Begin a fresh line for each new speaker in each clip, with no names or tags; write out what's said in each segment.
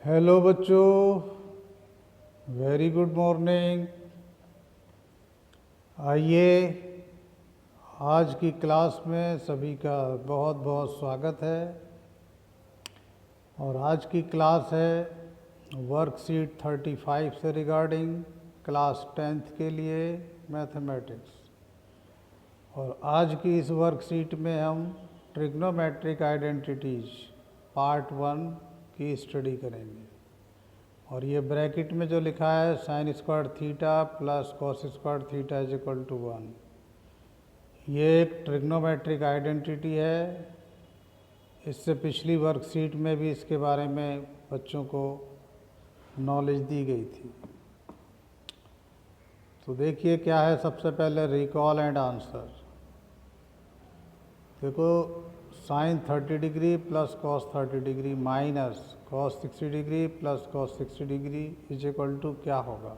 Hello बच्चों, very good morning. आइए, आज की क्लास में सभी का बहुत बहुत स्वागत है। और आज की क्लास है वर्कशीट 35 से रिगार्डिंग क्लास 10th के लिए मैथमेटिक्स। और आज की इस वर्कशीट में हम ट्रिग्नोमेट्रिक आइडेंटिटीज पार्ट 1 की स्टडी करेंगे। और ये ब्रैकेट में जो लिखा है sine square theta plus cos square theta is equal to 1, ये एक ट्रिग्नोमेट्रिक आइडेंटिटी है। इससे पिछली वर्कशीट में भी इसके बारे में बच्चों को नॉलेज दी गई थी। तो देखिए क्या है, सबसे पहले रिकॉल एंड आंसर। देखो, sine 30 degree plus cos 30 degree minus cos 60 degree plus cos 60 degree is equal to क्या होगा।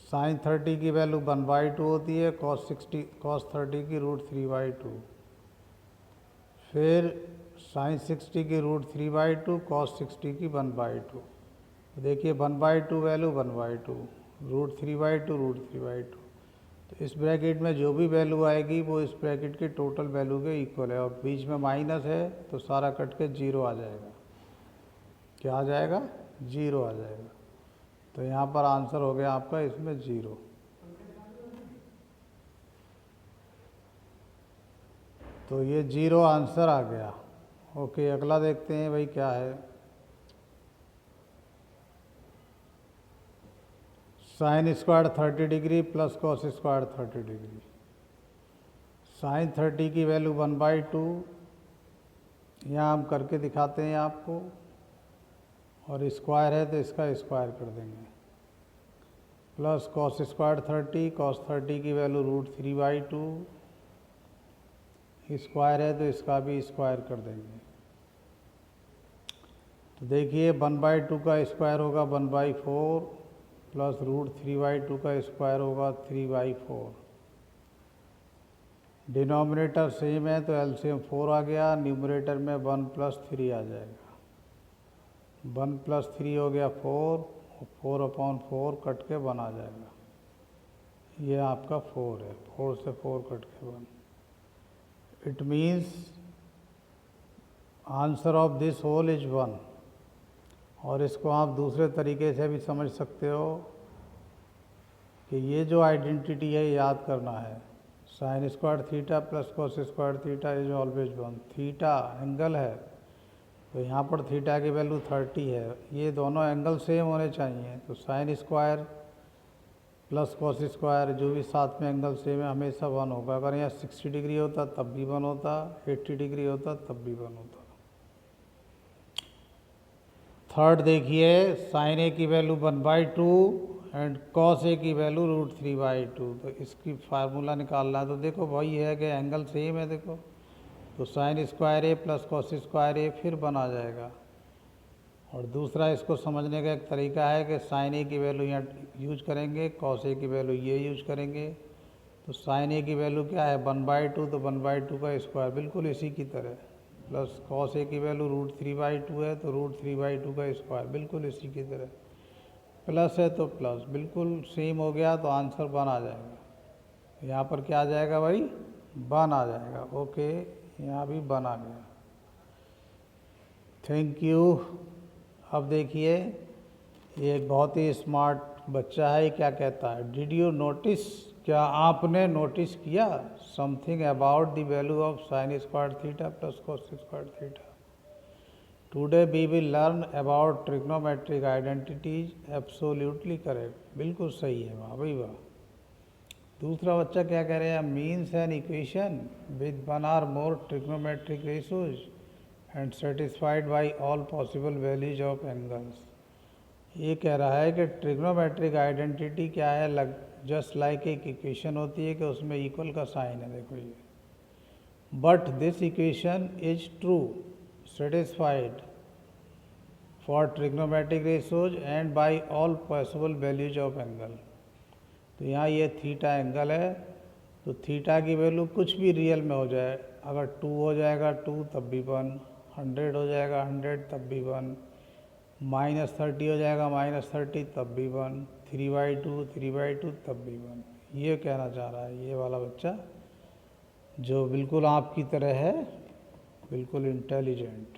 साइन 30 की वैल्यू 1/2 होती है, कॉस 30 की √3/2। फिर साइन 60 की √3/2, कॉस 60 की 1/2। देखिए 1/2 वैल्यू 1/2, √3/2 √3/2। तो इस ब्रैकेट में जो भी वैल्यू आएगी वो इस ब्रैकेट के टोटल वैल्यू के इक्वल है। और बीच में माइनस है तो सारा कट के 0 आ जाएगा। क्या आ जाएगा? 0 आ जाएगा। तो यहाँ पर आंसर हो गया आपका इसमें 0। तो ये 0 आंसर आ गया। ओके, अगला देखते हैं भाई क्या है। Sine square 30 degree plus cos square 30 degree. Sine 30 की वैल्यू 1/2 यहाँ हम करके दिखाते हैं आपको। और स्क्वायर है तो इसका स्क्वायर कर देंगे। प्लस कॉस स्क्वायर 30, कॉस 30 की वैल्यू √3/2, स्क्वायर है तो इसका भी स्क्वायर कर देंगे। तो देखिए 1/2 का स्क्वायर होगा 1/4 प्लस √3/2 का स्क्वायर होगा 3/4। डिनोमिनेटर सेम है तो एलसीएम 4 आ गया। न्यूमरेटर में 1 + 3 आ जाएगा। 1 + 3 हो गया 4, 4/4 कट के 1 आ जाएगा। ये आपका 4 है, 4 से 4 कट के 1। It means answer of this whole is 1। और इसको आप दूसरे तरीके से भी समझ सकते हो कि ये जो आइडेंटिटी है याद करना है। Sine square theta plus cos square theta is always 1। Theta angle है तो यहाँ पर थीटा की वैल्यू 30 है। ये दोनों एंगल सेम होने चाहिए। तो sine square plus cos square जो भी साथ में एंगल सेम है हमेशा 1 होगा। अगर यहाँ 60 डिग्री होता तब भी 1 होता, 80 डिग्री होता तब भी 1 होता। थर्ड देखिए, साइन ए की वैल्यू 1/2 एंड कॉस ए की वैल्यू √3/2। तो इसकी फार्मूला निकालना है। तो देखो वही है कि एंगल सेम है। देखो तो साइन स्क्वायर ए प्लस कॉस स्क्वायर ए फिर 1 आ जाएगा। और दूसरा इसको समझने का एक तरीका है कि साइन ए की वैल्यू यहाँ यूज करेंगे, कॉस ए की वैल्यू ये यूज करेंगे। तो साइन ए की वैल्यू क्या है 1/2, तो 1/2 का स्क्वायर बिल्कुल इसी की तरह। प्लस कॉस ए की वैल्यू √3/2 है तो √3/2 का स्क्वायर बिल्कुल इसी की तरह। प्लस है तो प्लस बिल्कुल सेम हो गया तो आंसर 1 आ जाएगा। यहाँ पर क्या आ जाएगा भाई? 1 आ जाएगा। ओके, यहाँ भी 1 आ गया। Thank you. अब देखिए, ये एक बहुत ही स्मार्ट बच्चा है। क्या कहता है? डिड यू नोटिस, क्या आपने नोटिस किया something about the value of sine square theta plus cos square theta. Today we will learn about trigonometric identities. Absolutely correct, बिल्कुल सही है, वाह भाई वाह। दूसरा बच्चा क्या कह रहे हैं? मीन्स एन इक्वेशन विद 1 और more trigonometric ratios and satisfied by all possible values of angles. ये कह रहा है कि ट्रिग्नोमेट्रिक आइडेंटिटी क्या है? जस्ट लाइक एक इक्वेशन होती है कि उसमें इक्वल का साइन है। देखो ये, but this equation is true satisfied for trigonometric ratios and by all possible values of angle। तो यहाँ ये थीटा एंगल है तो थीटा की वैल्यू कुछ भी रियल में हो जाए, अगर 2 हो जाएगा 2 तब भी 1, 100 हो जाएगा 100 तब भी 1, -30 हो जाएगा, -30 तब भी 1, 3/2 3/2 तब भी 1। ये कहना चाह रहा है ये वाला बच्चा जो बिल्कुल आपकी तरह है, बिल्कुल इंटेलिजेंट।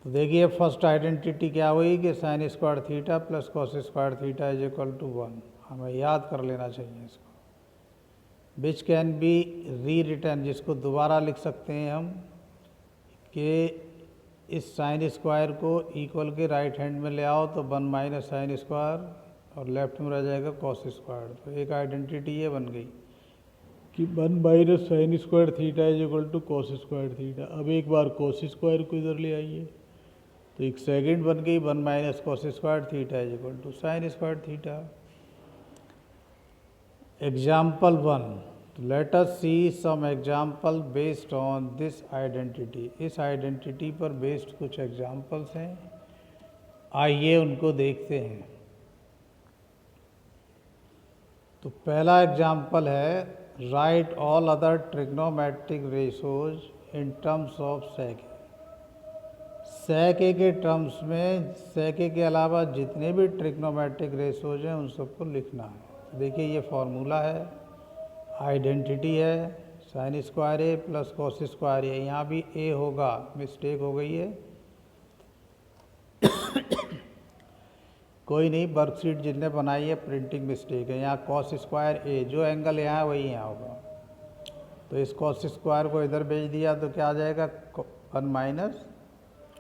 तो देखिए फर्स्ट आइडेंटिटी क्या हुई कि sine square theta plus cos square theta is equal to 1। हमें याद कर लेना चाहिए इसको। Which can be rewritten, जिसको दोबारा लिख सकते हैं हम कि इस साइन स्क्वायर को इक्वल के राइट हैंड में ले आओ तो 1 माइनस साइन स्क्वायर और लेफ्ट में रह जाएगा कॉस स्क्वायर। तो एक आइडेंटिटी ये बन गई कि 1 minus sine square theta is equal to cos square theta. अब एक बार कॉस स्क्वायर को इधर ले आइए तो एक सेकंड बन गई 1 minus cos square theta is equal to sine square theta. Example 1, let us see some example based on this identity. इस आइडेंटिटी पर बेस्ड कुछ एग्जाम्पल्स हैं, आइए उनको देखते हैं। तो पहला एग्जाम्पल है write all other trigonometric ratios in terms of sec. Sec के टर्म्स में सेक के अलावा जितने भी ट्रिग्नोमेट्रिक रेशोज हैं उन सबको लिखना है। देखिए ये फॉर्मूला है, आइडेंटिटी है, साइन स्क्वायर ए प्लस कॉस स्क्वायर ए। यहाँ भी ए होगा, मिस्टेक हो गई है कोई नहीं, वर्कशीट जिसने बनाई है प्रिंटिंग मिस्टेक है। यहाँ कॉस स्क्वायर ए, जो एंगल यहाँ है वही यहाँ होगा। तो इस कॉस स्क्वायर को इधर भेज दिया तो क्या आ जाएगा 1 माइनस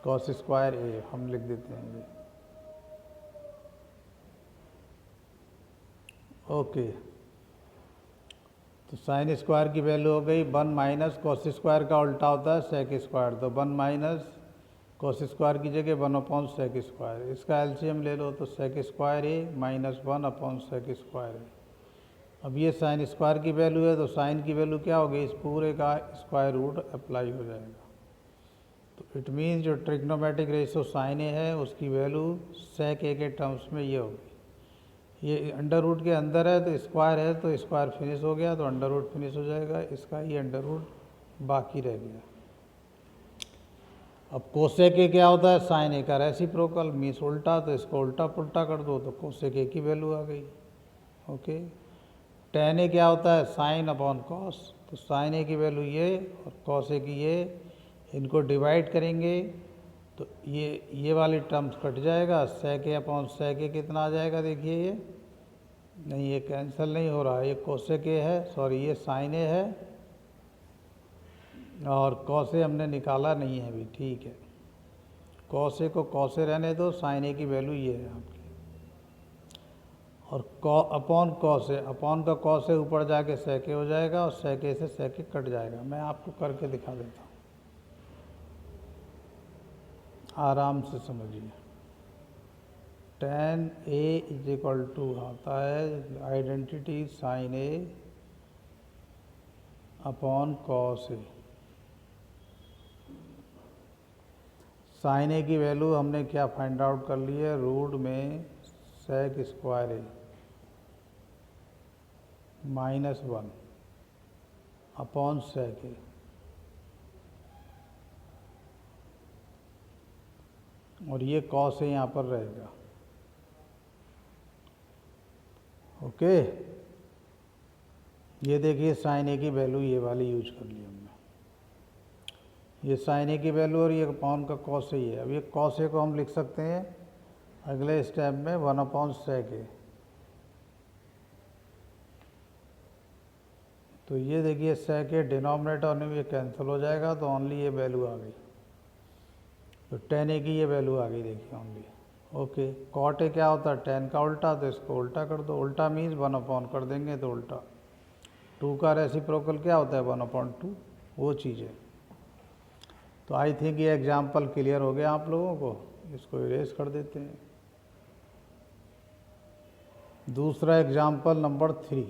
कॉस स्क्वायर ए, हम लिख देते हैं ये। ओके, तो साइन स्क्वायर की वैल्यू हो गई 1 माइनस कॉस स्क्वायर का उल्टा होता है सेक स्क्वायर, तो 1 माइनस कॉस स्क्वायर की जगह 1 अपॉन सेक स्क्वायर। इसका एलसीएम ले लो तो सेक स्क्वायर ए माइनस 1 अपॉन सेक स्क्वायर ए। अब ये साइन स्क्वायर की वैल्यू है तो साइन की वैल्यू क्या होगी, इस पूरे का स्क्वायर रूट अप्लाई हो जाएगा। तो इट मीन्स जो ट्रिग्नोमेट्रिक रेशो साइन ए है उसकी वैल्यू सेक ए के टर्म्स में ये होगी। ये अंडर रूट के अंदर है तो स्क्वायर है तो स्क्वायर फिनिश हो गया तो अंडर रूट फिनिश हो जाएगा, इसका ही अंडर रूट बाकी रह गया। अब कोसेक ए क्या होता है, साइन ए का रेसिप्रोकल मीन्स उल्टा, तो इसको उल्टा पुल्टा कर दो तो कोसेक ए की वैल्यू आ गई। ओके, टेन ए क्या होता है, साइन अपॉन कॉस, तो साइन ए की वैल्यू ये और कॉस ए की ये, इनको डिवाइड करेंगे तो ये वाली टर्म्स कट जाएगा, सेक ए अपॉन सेक ए कितना आ जाएगा, देखिए ये नहीं, ये कैंसिल नहीं हो रहा है, ये कोसेक ए है, सॉरी ये साइन ए है और कॉस ए हमने निकाला नहीं है अभी, ठीक है। कॉस ए को कॉस ए रहने दो, साइन ए की वैल्यू ये है आपकी, और अपॉन कॉस ए, अपॉन का कॉस ए ऊपर जाके सेक ए हो जाएगा और सेक ए से सेक ए कट जाएगा। मैं आपको करके दिखा देता हूँ, आराम से समझिए। tan A is equal to होता है identity sine A upon cos A. Sine A की वैल्यू हमने क्या फाइंड आउट कर ली है, रूट में सेक स्क्वायर ए माइनस 1 अपॉन सेक ए। और ये कॉस ए यहाँ पर रहेगा। ओके, ये देखिए साइन ए की वैल्यू ये वाली यूज कर ली हमने, ये साइन ए की वैल्यू और ये अपॉन का कॉस ए है। अब ये कॉस ए को हम लिख सकते हैं अगले स्टेप में 1 अपॉन सेक ए। तो ये देखिए सेक ए डिनोमिनेटर में ये कैंसिल हो जाएगा तो ओनली ये वैल्यू आ गई, तो tan ए की ये वैल्यू आ गई, देखिए ओनली। ओके, कॉट ए क्या होता है, tan का उल्टा, तो इसको उल्टा कर दो, उल्टा मीन्स 1 अपॉन कर देंगे तो उल्टा। 2 का रेसिप्रोकल क्या होता है, 1/2, वो चीज़ है। तो आई थिंक ये एग्जाम्पल क्लियर हो गया आप लोगों को, इसको इरेज कर देते हैं। दूसरा example number 3,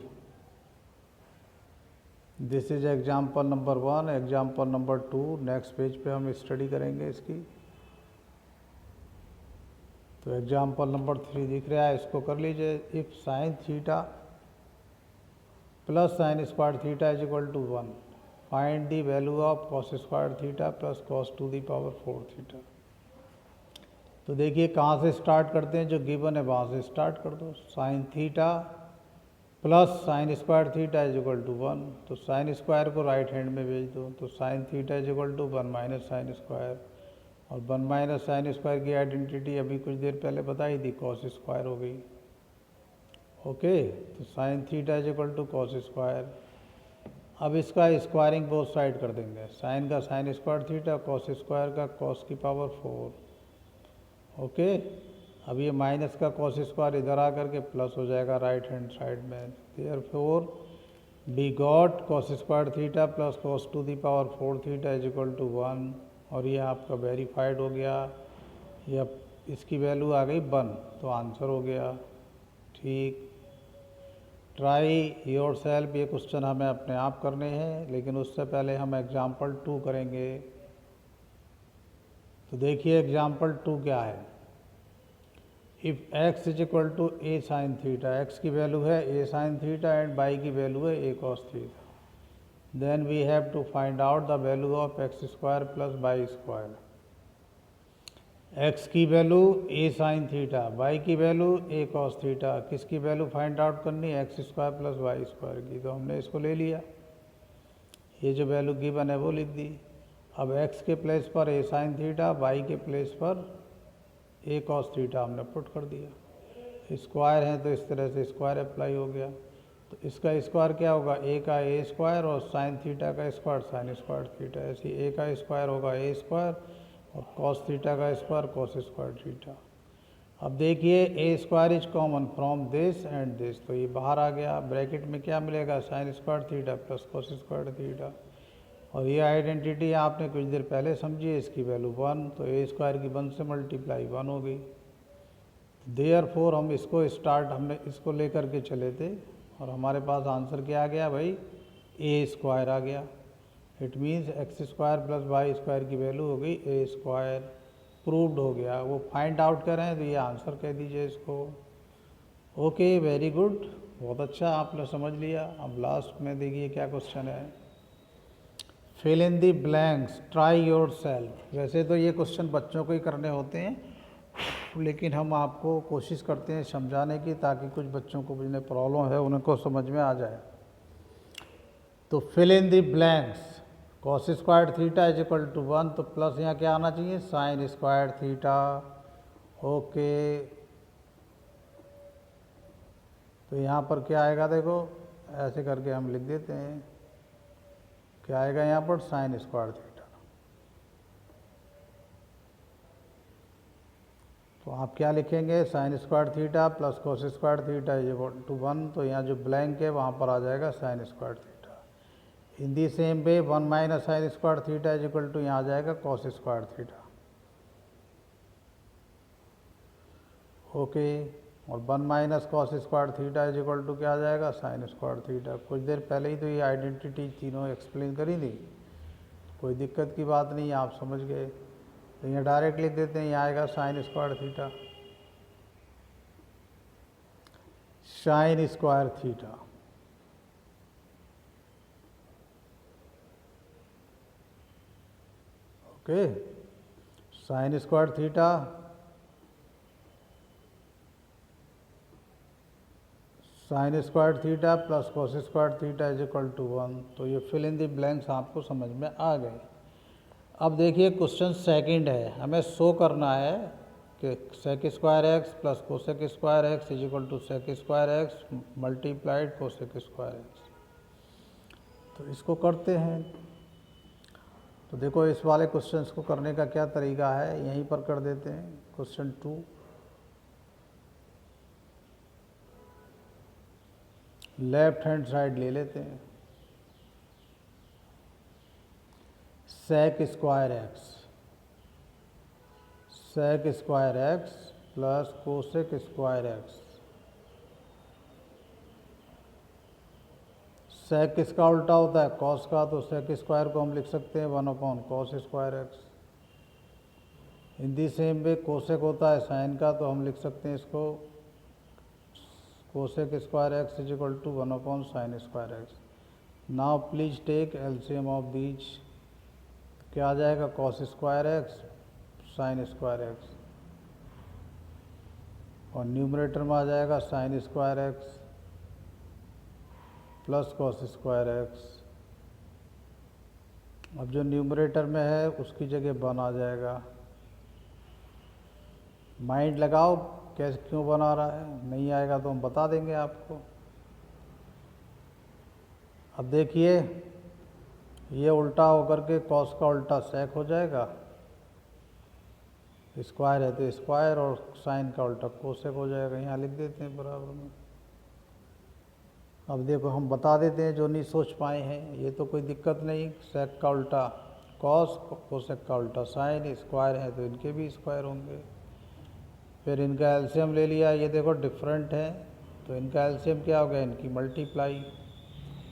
this is example number 1, example number 2 next page पे हम स्टडी करेंगे इसकी। तो एग्जाम्पल नंबर 3 दिख रहा है, इसको कर लीजिए। If sine theta plus sine square theta is equal to 1, find the value of cos square theta plus cos to the power 4 theta. तो देखिए कहाँ से स्टार्ट करते हैं, जो गिवन है वहाँ से स्टार्ट कर दो। Sine theta plus sine square theta is equal to 1, तो साइन स्क्वायर को राइट हैंड में भेज दो, तो sine theta is equal to 1 minus sine square, और 1 माइनस साइन स्क्वायर की आइडेंटिटी अभी कुछ देर पहले बताई थी, कॉस स्क्वायर हो गई। ओके, तो sine theta is equal to cos square. अब इसका स्क्वायरिंग बोथ साइड कर देंगे, साइन का sine square theta, cos square का कॉस की पावर 4। ओके, अब ये माइनस का कॉस स्क्वायर इधर आकर के प्लस हो जाएगा राइट हैंड साइड में। Therefore we got cos square theta plus cos to the power 4 theta is equal to 1, और ये आपका वेरीफाइड हो गया, या इसकी वैल्यू आ गई 1, तो आंसर हो गया। ठीक, ट्राई योर सेल्फ, ये क्वेश्चन हमें अपने आप करने हैं, लेकिन उससे पहले हम एग्जाम्पल 2 करेंगे। तो देखिए एग्जाम्पल 2 क्या है। If x is equal to a sine theta, x की वैल्यू है a sine theta and y की वैल्यू है a cos theta, then we have to find out the value of x square plus y square. x की value a sine theta, y की value a cos theta, किसकी value find out करनी है, x square plus y square की। तो हमने इसको ले लिया, ये जो वैल्यू गिवन है वो लिख दी। अब x के प्लेस पर ए साइन थीटा, y के प्लेस पर ए कॉस थीटा हमने पुट कर दिया। स्क्वायर है तो इस तरह से स्क्वायर अप्लाई हो गया, तो इसका स्क्वायर क्या होगा, ए का ए स्क्वायर, और साइन थीटा का स्क्वायर साइन स्क्वायर थीटा। ऐसे ए का स्क्वायर होगा ए स्क्वायर, और कॉस थीटा का स्क्वायर कॉस स्क्वायर थीटा। अब देखिए a square is common from this and this, तो ये बाहर आ गया। ब्रैकेट में क्या मिलेगा, sine square theta plus cos square theta, और ये आइडेंटिटी आपने कुछ देर पहले समझी है, इसकी वैल्यू 1, तो ए स्क्वायर की 1 से मल्टीप्लाई 1 हो गई। देयरफॉर हम इसको स्टार्ट, हमने इसको लेकर के चले थे, और हमारे पास आंसर क्या आ गया भाई, ए स्क्वायर आ गया। It means x square plus y square की वैल्यू हो गई ए स्क्वायर, प्रूव्ड हो गया। वो फाइंड आउट करें तो ये आंसर कह दीजिए इसको। ओके, वेरी गुड, बहुत अच्छा आपने समझ लिया। अब लास्ट में देखिए क्या क्वेश्चन है, fill in the blanks, try yourself. वैसे तो ये क्वेश्चन बच्चों को ही करने होते हैं, लेकिन हम आपको कोशिश करते हैं समझाने की, ताकि कुछ बच्चों को जिन्हें प्रॉब्लम है उनको समझ में आ जाए। तो fill in the blanks, cos square theta is equal to 1, तो प्लस यहाँ क्या आना चाहिए, साइन स्क्वायर थीटा। ओके, तो यहाँ पर क्या आएगा, देखो ऐसे करके हम लिख देते हैं, क्या आएगा यहाँ पर, साइन स्क्वायर थीटा। तो आप क्या लिखेंगे, sine square theta plus cos square theta is equal to 1, तो यहाँ जो ब्लैंक है वहाँ पर आ जाएगा sine square theta. In the same way 1 minus sine square theta is equal to, यहाँ आ जाएगा कॉस स्क्वायर थीटा। ओके, और 1 minus cos square theta is equal to क्या आ जाएगा, साइन स्क्वायर थीटा। कुछ देर पहले ही तो ये आइडेंटिटी तीनों एक्सप्लेन करी थी, कोई दिक्कत की बात नहीं, आप समझ गए। तो यहाँ डायरेक्ट लिख देते हैं, यहाँ आएगा sine square theta, sine square theta. Okay, sine square theta sine square theta plus cos square theta is equal to 1, तो ये फिल इन दी ब्लैंक्स आपको समझ में आ गए। अब देखिए क्वेश्चन सेकंड है, हमें शो करना है कि sec square x plus cosec square x is equal to sec square x multiplied cosec square x. तो इसको करते हैं। तो देखो इस वाले क्वेश्चंस को करने का क्या तरीका है, यहीं पर कर देते हैं। क्वेश्चन 2, लेफ्ट हैंड साइड ले लेते हैं, sec square x, sec square x plus cosec square x. सेक किसका उल्टा होता है, कॉस का, तो सेक स्क्वायर को हम लिख सकते हैं 1 upon cos square x. In the same way cosec होता है साइन का, तो हम लिख सकते हैं इसको cosec square x is equal to 1 upon sine square x. Now please take LCM of these, क्या आ जाएगा, cos square x sine square x. और न्यूमरेटर में आ जाएगा sine square x plus cos square x. अब जो न्यूमरेटर में है उसकी जगह 1 आ जाएगा। माइंड लगाओ कैसे क्यों बना रहा है, नहीं आएगा तो हम बता देंगे आपको। अब देखिए ये उल्टा होकर के कॉस का उल्टा सेक हो जाएगा, स्क्वायर है तो स्क्वायर, और साइन का उल्टा कोसेक हो जाएगा। यहाँ लिख देते हैं बराबर में। अब देखो हम बता देते हैं जो नहीं सोच पाए हैं, ये तो कोई दिक्कत नहीं। सेक का उल्टा कॉस, कोसेक का उल्टा साइन, स्क्वायर है तो इनके भी स्क्वायर होंगे। फिर इनका एलसीएम ले लिया, ये देखो डिफरेंट है तो इनका एलसीएम क्या हो गया, इनकी मल्टीप्लाई।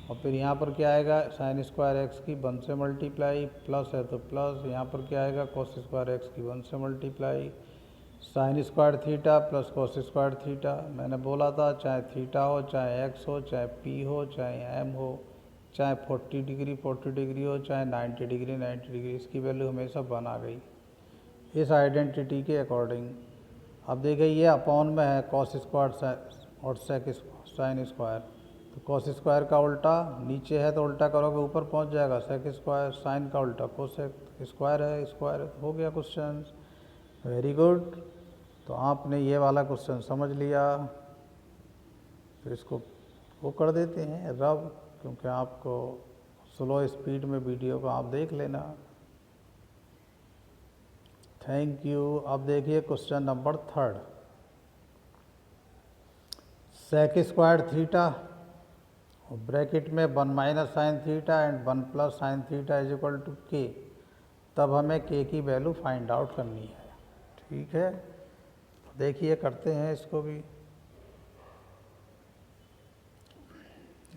और फिर यहाँ पर क्या आएगा, साइन स्क्वायर एक्स की 1 से मल्टीप्लाई, प्लस है तो प्लस, यहाँ पर क्या आएगा कॉस स्क्वायर एक्स की 1 से multiply, sign square theta plus cos square theta. मैंने बोला था चाहे थीटा हो, चाहे एक्स हो, चाहे पी हो, चाहे एम हो, चाहे 40 डिग्री 40 डिग्री हो, चाहे 90 डिग्री 90 डिग्री, इसकी वैल्यू हमेशा 1 आ गई इस आइडेंटिटी के अकॉर्डिंग। अब देखिए ये अपॉन में है कॉस स्क्वायर और सेक साइन स्क्वायर, तो कॉस स्क्वायर का उल्टा नीचे है तो उल्टा करोगे ऊपर पहुंच जाएगा सेक स्क्वायर, साइन का उल्टा कोसेक, स्क्वायर है स्क्वायर, हो गया क्वेश्चन। Very good. तो आपने ये वाला क्वेश्चन समझ लिया, तो इसको वो कर देते हैं रब, क्योंकि आपको स्लो स्पीड में वीडियो को आप देख लेना। Thank you. अब देखिए question number 3, sec square theta और ब्रैकेट में 1 minus sine theta and 1 plus sine theta is equal to K. तब हमें के की वैल्यू फाइंड आउट करनी है। ठीक है, देखिए करते हैं इसको भी,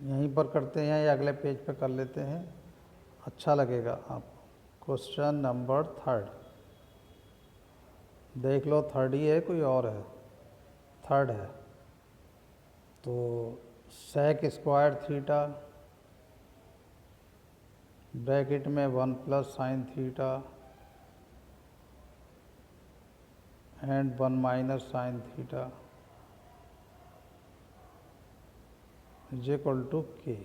यहीं पर करते हैं या अगले पेज पे कर लेते हैं, अच्छा लगेगा आपको। क्वेश्चन नंबर 3 देख लो, 3 ही है कोई और है, 3 है। तो सेक स्क्वायर थीटा ब्रैकेट में 1 plus sine theta and 1 minus sine theta is equal to K.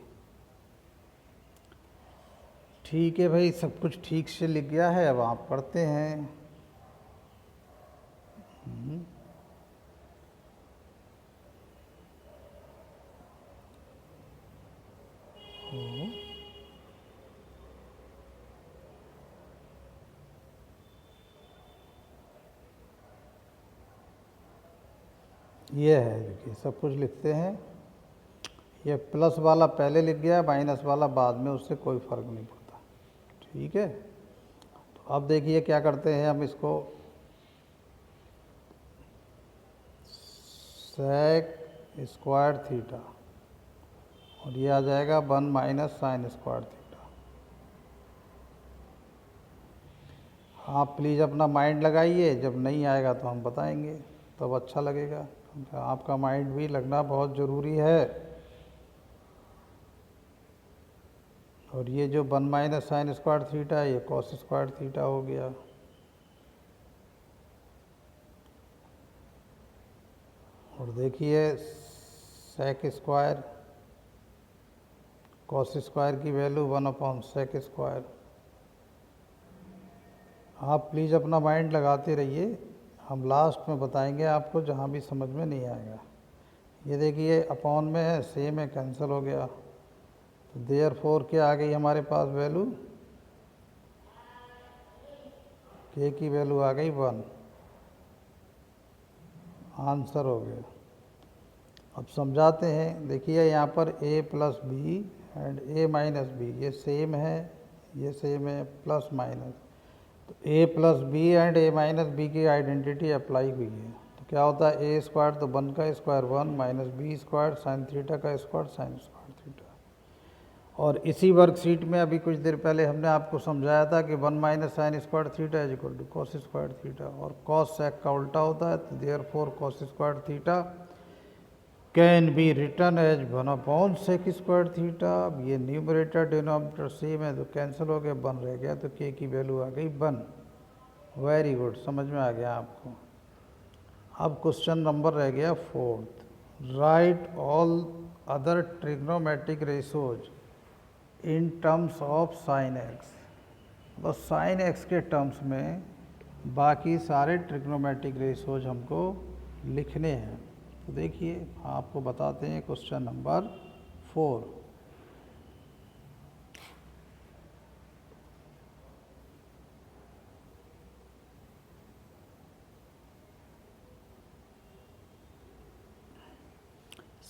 ठीक है भाई, सब कुछ ठीक से लिख गया है। अब आप पढ़ते हैं। ये है, देखिए सब कुछ लिखते हैं। ये प्लस वाला पहले लिख गया, माइनस वाला बाद में, उससे कोई फ़र्क नहीं पड़ता। ठीक है, तो अब देखिए क्या करते हैं हम इसको, सेक स्क्वायर थीटा और ये आ जाएगा 1 माइनस साइन स्क्वायर थीटा। आप प्लीज़ अपना माइंड लगाइए, जब नहीं आएगा तो हम बताएंगे, तब अच्छा लगेगा। आपका माइंड भी लगना बहुत ज़रूरी है। और ये जो 1 माइनस साइन स्क्वायर थीटा है, ये कॉस स्क्वायर थीटा हो गया। और देखिए सेक स्क्वायर कॉस स्क्वायर की वैल्यू 1/सेक स्क्वायर। आप प्लीज़ अपना माइंड लगाते रहिए, हम लास्ट में बताएंगे आपको जहाँ भी समझ में नहीं आएगा। ये देखिए अपॉन में है, सेम है, कैंसिल हो गया, तो देयरफॉर क्या आ गई हमारे पास वैल्यू, के की वैल्यू आ गई 1, आंसर हो गया। अब समझाते हैं। देखिए यहाँ पर a plus B and a minus B, ये सेम है, ये सेम है, प्लस माइनस, तो a plus B and a minus B की आइडेंटिटी अप्लाई हुई है। तो क्या होता है, a स्क्वायर तो 1 का square 1 minus B square sine theta का स्क्वायर साइन स्क्वायर थीटा। और इसी वर्कशीट में अभी कुछ देर पहले हमने आपको समझाया था कि 1 minus sine square theta is equal to cos square theta, और कॉस सेक का उल्टा होता है, तो therefore cos square theta can be written as 1/सेक स्क्वायर थीटा। अब ये न्यूमरेटर डिनोमिनेटर सेम है तो कैंसिल हो गया, 1 रह गया, तो के की वैल्यू आ गई 1। वेरी गुड, समझ में आ गया आपको। अब क्वेश्चन नंबर रह गया 4th, right all other trigonometric ratios in terms of sine x. बस साइन एक्स के टर्म्स में बाकी सारे ट्रिग्नोमेट्रिक रेशोज हमको लिखने हैं। तो देखिए आपको बताते हैं क्वेश्चन नंबर 4।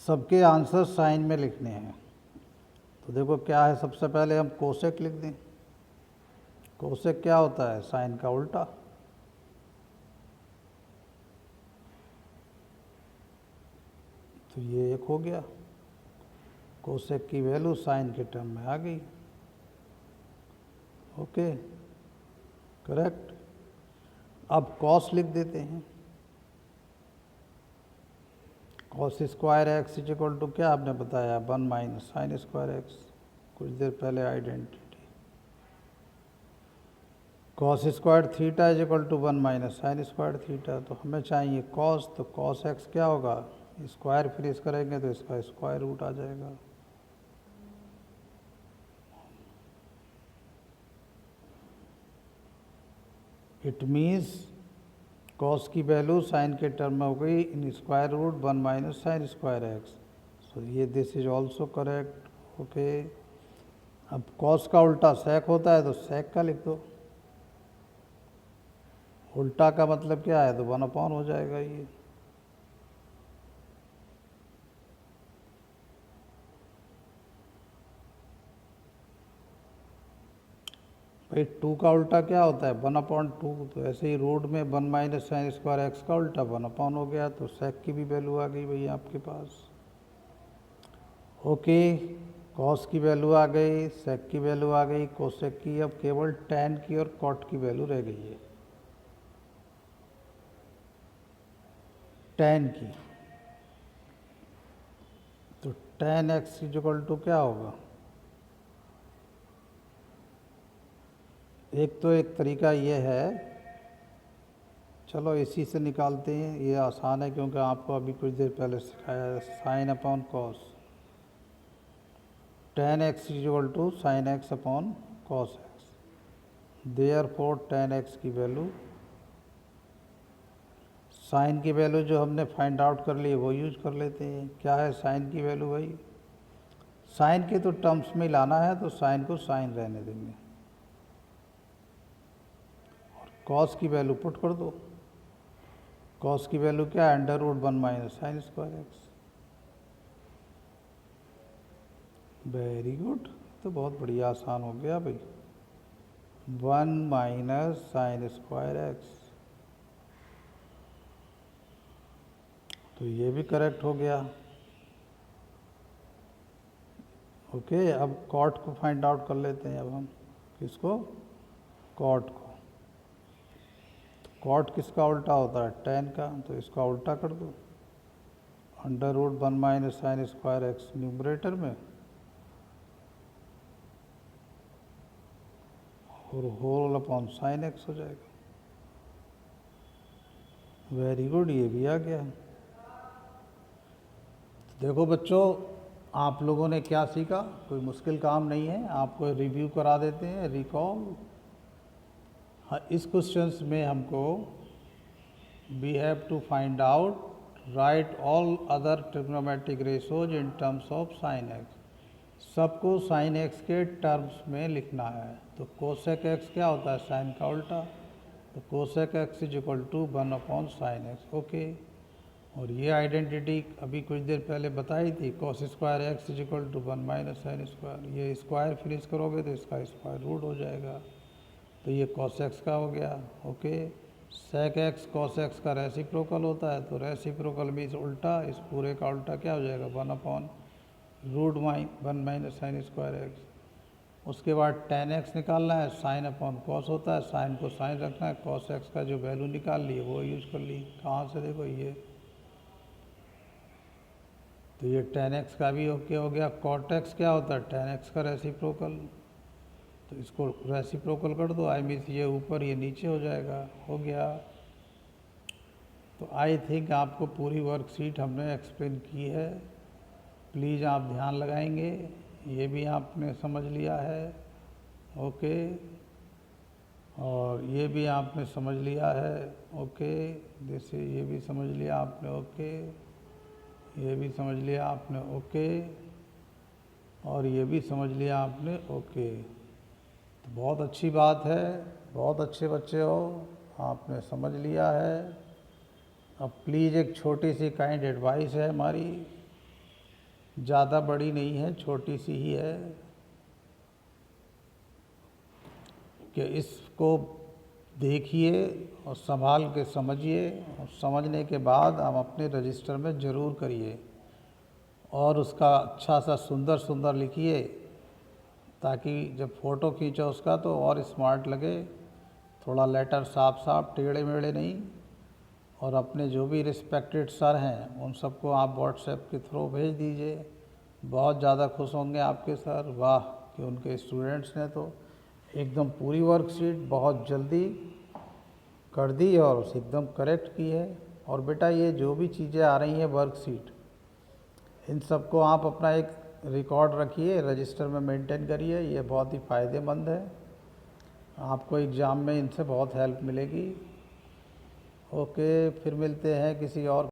सबके आंसर साइन में लिखने हैं। तो देखो क्या है, सबसे पहले हम कोसेक लिख दें। कोसेक क्या होता है? साइन का उल्टा। तो ये एक हो गया, कोसेक की वैल्यू साइन के टर्म में आ गई। Okay, correct. अब कॉस लिख देते हैं। Cos square x is equal to क्या आपने बताया? 1 माइनस साइन स्क्वायर एक्स, कुछ देर पहले identity. Cos square theta is equal to 1 minus sine square theta. तो हमें चाहिए कॉस, तो कॉस एक्स क्या होगा? स्क्वायर फिनिश करेंगे तो इसका स्क्वायर रूट आ जाएगा। इट मीन्स कॉस की वैल्यू साइन के टर्म में हो गई in square root 1 minus sine square x. So ये this is also correct. Okay, अब कॉस का उल्टा सेक होता है तो सेक का लिख दो। उल्टा का मतलब क्या है? तो 1/, हो जाएगा ये। भाई 2 का उल्टा क्या होता है? 1/2। तो ऐसे ही रूट में 1 माइनस साइन स्क्वायर एक्स का उल्टा 1/, हो गया। तो सेक की भी वैल्यू आ गई भैया आपके पास। ओके, कॉस की वैल्यू आ गई, सेक की वैल्यू आ गई, कोसेक की। अब केवल टैन की और कॉट की वैल्यू रह गई है। टैन की, तो tan X is equal to क्या होगा? एक तो एक तरीका ये है, चलो इसी से निकालते हैं, ये आसान है क्योंकि आपको अभी कुछ देर पहले सिखाया है। Sine upon cos, tan X is equal to sine X upon cos X. Therefore tan X की वैल्यू, साइन की वैल्यू जो हमने फाइंड आउट कर ली वो यूज कर लेते हैं। क्या है साइन की वैल्यू? भाई साइन के तो टर्म्स में लाना है, तो साइन को साइन रहने देंगे और कॉस की वैल्यू पुट कर दो। कॉस की वैल्यू क्या है? √1 minus sine square x. Very good, तो बहुत बढ़िया आसान हो गया भाई। 1 माइनस साइन स्क्वायर एक्स, तो ये भी करेक्ट हो गया। ओके, अब कॉट को फाइंड आउट कर लेते हैं। अब हम किसको? कॉट को। कॉट किसका उल्टा होता है? टैन का। तो इसका उल्टा कर दो, √1 minus sine square x numerator में और होल अपॉन साइन एक्स हो जाएगा। वेरी गुड, ये भी आ गया। तो देखो बच्चों, आप लोगों ने क्या सीखा? कोई मुश्किल काम नहीं है, आपको रिव्यू करा देते हैं, रिकॉल। हाँ, इस क्वेश्चंस में हमको we have to find out write all other trigonometric ratios in terms of sine X. सबको साइन एक्स के टर्म्स में लिखना है। तो कोसेक एक्स क्या होता है? साइन का उल्टा। तो cosec X is equal to 1/, sine X. Okay, और ये आइडेंटिटी अभी कुछ देर पहले बताई थी, cos square x is equal to 1 minus sine square. ये स्क्वायर फिनिश करोगे तो इसका स्क्वायर रूट हो जाएगा। तो ये कॉस एक्स का हो गया। Okay, sec X cos X का रेसिप्रोकल होता है, तो रेसिप्रोकल मीन्स उल्टा। इस पूरे का उल्टा क्या हो जाएगा? 1/√1 माइनस साइन स्क्वायर एक्स। उसके बाद टैन एक्स निकालना है, साइन अपॉन कॉस होता है, साइन को साइन रखना है। कॉस एक्स का जो वैल्यू निकाल ली वो यूज कर ली। कहाँ से? देखो ये, तो ये टैन एक्स का भी ओके हो गया। कॉट एक्स क्या होता है? टैन एक्स का रेसिप्रोकल। तो इसको रेसिप्रोकल कर दो, आई मीन ये ऊपर ये नीचे हो जाएगा। हो गया। तो आई थिंक आपको पूरी वर्कशीट हमने एक्सप्लेन की है। प्लीज़ आप ध्यान लगाएंगे। ये भी आपने समझ लिया है, ओके, और ये भी आपने समझ लिया है, ओके, जैसे ये भी समझ लिया आपने, ओके, ये भी समझ लिया आपने, ओके, और ये भी समझ लिया आपने, ओके। तो बहुत अच्छी बात है, बहुत अच्छे बच्चे हो, आपने समझ लिया है। अब प्लीज़ एक छोटी सी काइंड एडवाइस है हमारी, ज़्यादा बड़ी नहीं है, छोटी सी ही है, कि इसको देखिए और संभाल के समझिए, और समझने के बाद आप अपने रजिस्टर में ज़रूर करिए और उसका अच्छा सा सुंदर सुंदर लिखिए, ताकि जब फ़ोटो खींचो उसका तो और स्मार्ट लगे। थोड़ा लेटर साफ साफ, टेढ़े मेढ़े नहीं। और अपने जो भी रिस्पेक्टेड सर हैं उन सबको आप व्हाट्सएप के थ्रू भेज दीजिए। बहुत ज़्यादा खुश होंगे आपके सर, वाह कि उनके स्टूडेंट्स ने तो एकदम पूरी वर्कशीट बहुत जल्दी कर दी और उसे एकदम करेक्ट की है। और बेटा ये जो भी चीज़ें आ रही हैं वर्कशीट, इन सबको आप अपना एक रिकॉर्ड रखिए, रजिस्टर में मेंटेन करिए, ये बहुत ही फ़ायदेमंद है। आपको एग्ज़ाम में इनसे बहुत हेल्प मिलेगी। ओके, फिर मिलते हैं किसी और